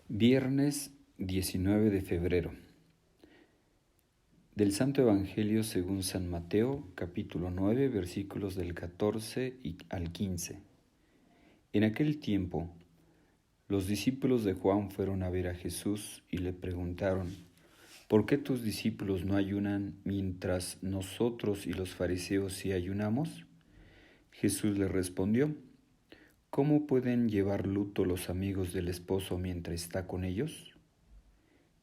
Viernes 19 de febrero. Del Santo Evangelio según San Mateo, capítulo 9, versículos del 14 al 15. En aquel tiempo, los discípulos de Juan fueron a ver a Jesús y le preguntaron: ¿por qué tus discípulos no ayunan mientras nosotros y los fariseos sí ayunamos? Jesús les respondió: ¿cómo pueden llevar luto los amigos del esposo mientras está con ellos?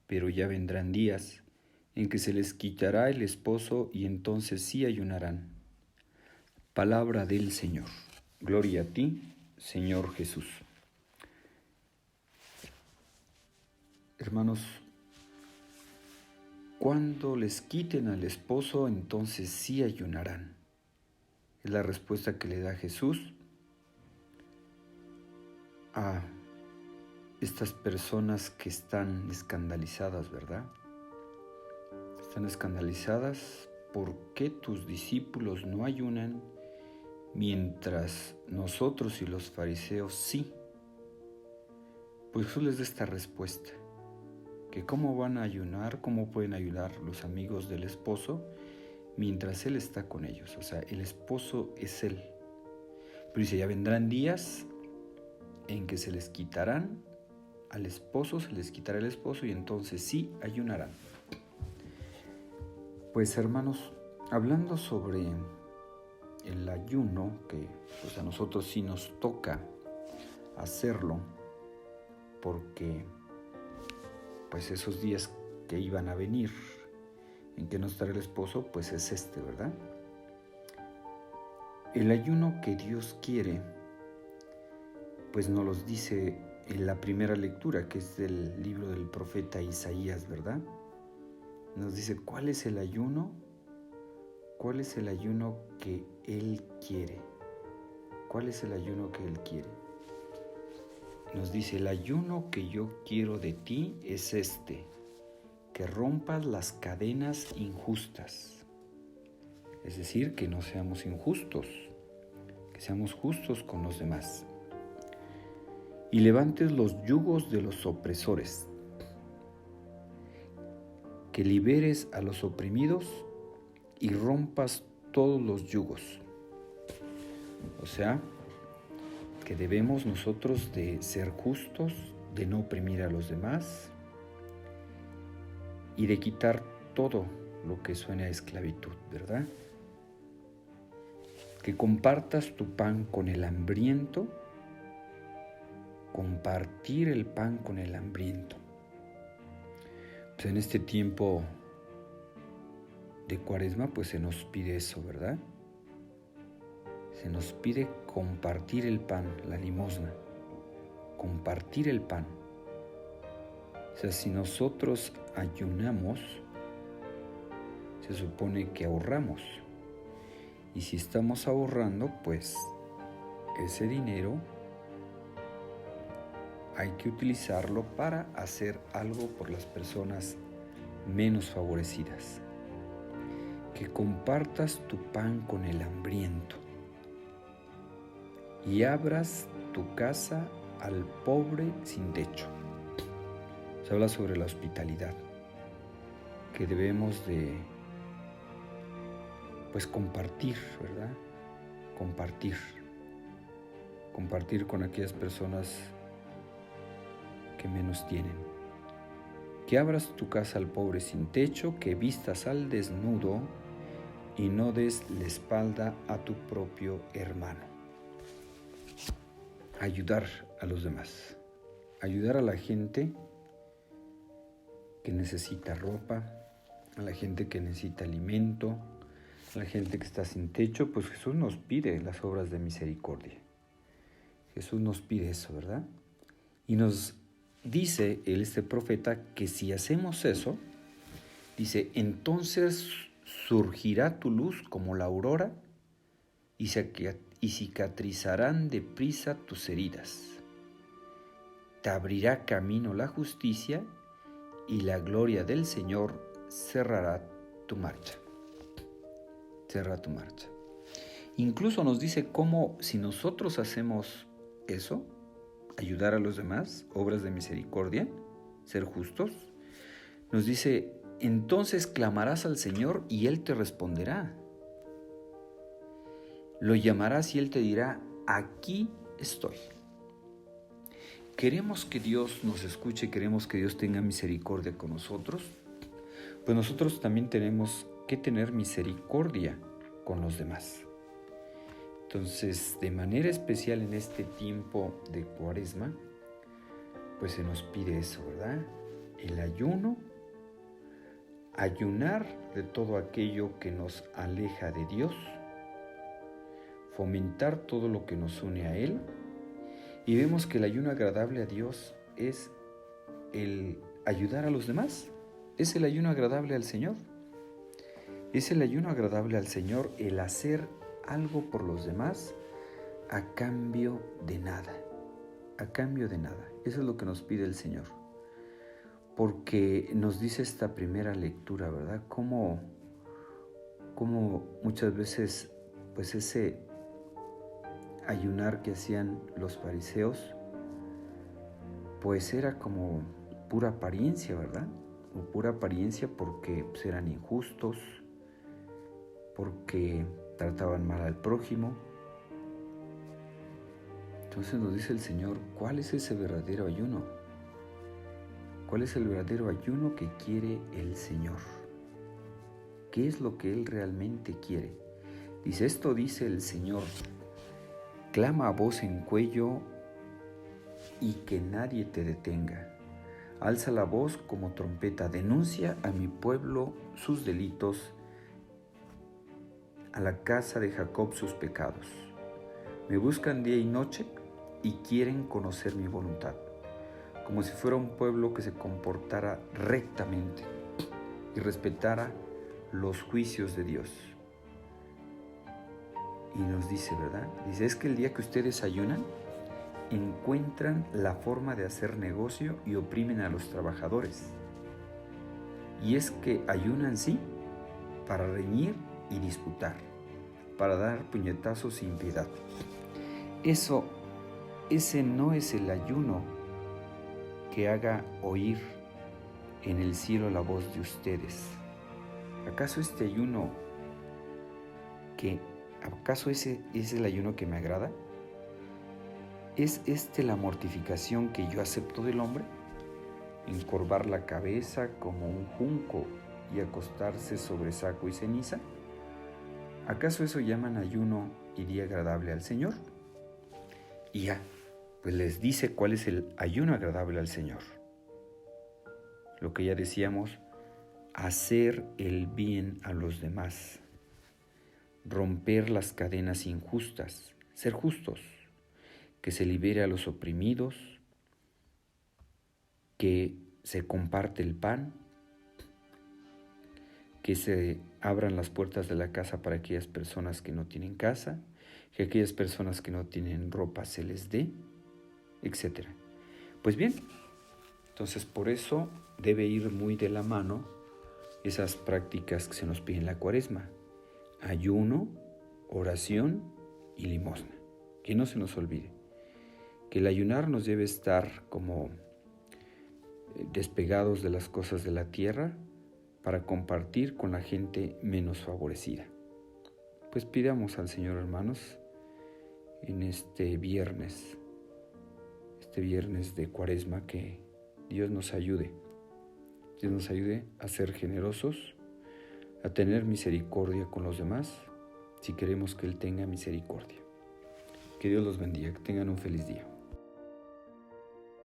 Pero ya vendrán días en que se les quitará el esposo y entonces sí ayunarán. Palabra del Señor. Gloria a ti, Señor Jesús. Hermanos, cuando les quiten al esposo, entonces sí ayunarán. Es la respuesta que le da Jesús a estas personas que están escandalizadas, ¿verdad? Están escandalizadas porque tus discípulos no ayunan mientras nosotros y los fariseos sí. Pues Jesús les da esta respuesta, que cómo van a ayunar, cómo pueden ayudar los amigos del esposo mientras él está con ellos. O sea, el esposo es él. Pero dice, ya vendrán días en que se les quitarán al esposo, se les quitará el esposo y entonces sí ayunarán. Pues hermanos, hablando sobre el ayuno, que pues a nosotros sí nos toca hacerlo, porque pues esos días que iban a venir en que no estará el esposo, pues es ¿verdad? El ayuno que Dios quiere, pues nos los dice en la primera lectura, que es del libro del profeta Isaías, ¿verdad? Nos dice cuál es el ayuno, cuál es el ayuno que Él quiere. ¿Cuál es el ayuno que Él quiere? Nos dice, el ayuno que yo quiero de ti es que rompas las cadenas injustas. Es decir, que no seamos injustos, que seamos justos con los demás. Y levantes los yugos de los opresores, que liberes a los oprimidos y rompas todos los yugos. O sea, que debemos nosotros de ser justos, de no oprimir a los demás y de quitar todo lo que suene a esclavitud, ¿verdad? Que compartas tu pan con el hambriento, compartir el pan con el hambriento. Pues en este tiempo de Cuaresma, pues se nos pide eso, ¿verdad? Se nos pide compartir el pan, la limosna, compartir el pan. O sea, si nosotros ayunamos, se supone que ahorramos. Y si estamos ahorrando, pues ese dinero hay que utilizarlo para hacer algo por las personas menos favorecidas. Que compartas tu pan con el hambriento y abras tu casa al pobre sin techo. Se habla sobre la hospitalidad, que debemos de pues compartir, ¿verdad? Compartir con aquellas personas que menos tienen. Que abras tu casa al pobre sin techo, que vistas al desnudo y no des la espalda a tu propio hermano. Ayudar a los demás, ayudar a la gente que necesita ropa, a la gente que necesita alimento, a la gente que está sin techo. Pues Jesús nos pide las obras de misericordia. Jesús nos pide eso, ¿verdad? Y nos dice este profeta que si hacemos eso, dice, entonces surgirá tu luz como la aurora y cicatrizarán deprisa tus heridas. Te abrirá camino la justicia y la gloria del Señor cerrará tu marcha. Cerra tu marcha. Incluso nos dice cómo si nosotros hacemos eso, ayudar a los demás, obras de misericordia, ser justos, nos dice, entonces clamarás al Señor y Él te responderá. Lo llamarás y Él te dirá, aquí estoy. Queremos que Dios nos escuche, queremos que Dios tenga misericordia con nosotros, pues nosotros también tenemos que tener misericordia con los demás. Entonces, de manera especial en este tiempo de Cuaresma, pues se nos pide eso, ¿verdad? El ayuno, ayunar de todo aquello que nos aleja de Dios, fomentar todo lo que nos une a Él, y vemos que el ayuno agradable a Dios es el ayudar a los demás, es el ayuno agradable al Señor. Es el ayuno agradable al Señor el hacer algo por los demás a cambio de nada, a cambio de nada. Eso es lo que nos pide el Señor. Porque nos dice esta primera lectura, ¿verdad? Cómo muchas veces, pues ese ayunar que hacían los fariseos, pues era como pura apariencia, ¿verdad? O pura apariencia porque pues, eran injustos, porque trataban mal al prójimo. Entonces nos dice el Señor, ¿cuál es ese verdadero ayuno? ¿Cuál es el verdadero ayuno que quiere el Señor? ¿Qué es lo que Él realmente quiere? Dice, esto dice el Señor, clama a voz en cuello y que nadie te detenga. Alza la voz como trompeta, denuncia a mi pueblo sus delitos, a la casa de Jacob sus pecados. Me buscan día y noche y quieren conocer mi voluntad, como si fuera un pueblo que se comportara rectamente y respetara los juicios de Dios. Y nos dice, ¿verdad? Dice, es que el día que ustedes ayunan, encuentran la forma de hacer negocio y oprimen a los trabajadores. Y es que ayunan, sí, para reñir y disputar, para dar puñetazos sin piedad. Ese no es el ayuno que haga oír en el cielo la voz de ustedes. ¿Acaso este ayuno acaso ese es el ayuno que me agrada? ¿Es la mortificación que yo acepto del hombre? ¿Encorvar la cabeza como un junco y acostarse sobre saco y ceniza? ¿Acaso eso llaman ayuno y día agradable al Señor? Y ya, pues les dice cuál es el ayuno agradable al Señor. Lo que ya decíamos, hacer el bien a los demás, romper las cadenas injustas, ser justos, que se libere a los oprimidos, que se comparte el pan, que se abran las puertas de la casa para aquellas personas que no tienen casa, que aquellas personas que no tienen ropa se les dé, etc. Pues bien, entonces por eso debe ir muy de la mano esas prácticas que se nos piden en la Cuaresma: ayuno, oración y limosna. Que no se nos olvide que el ayunar nos debe estar como despegados de las cosas de la tierra para compartir con la gente menos favorecida. Pues pidamos al Señor, hermanos, en este viernes de Cuaresma, que Dios nos ayude a ser generosos, a tener misericordia con los demás, si queremos que Él tenga misericordia. Que Dios los bendiga, que tengan un feliz día.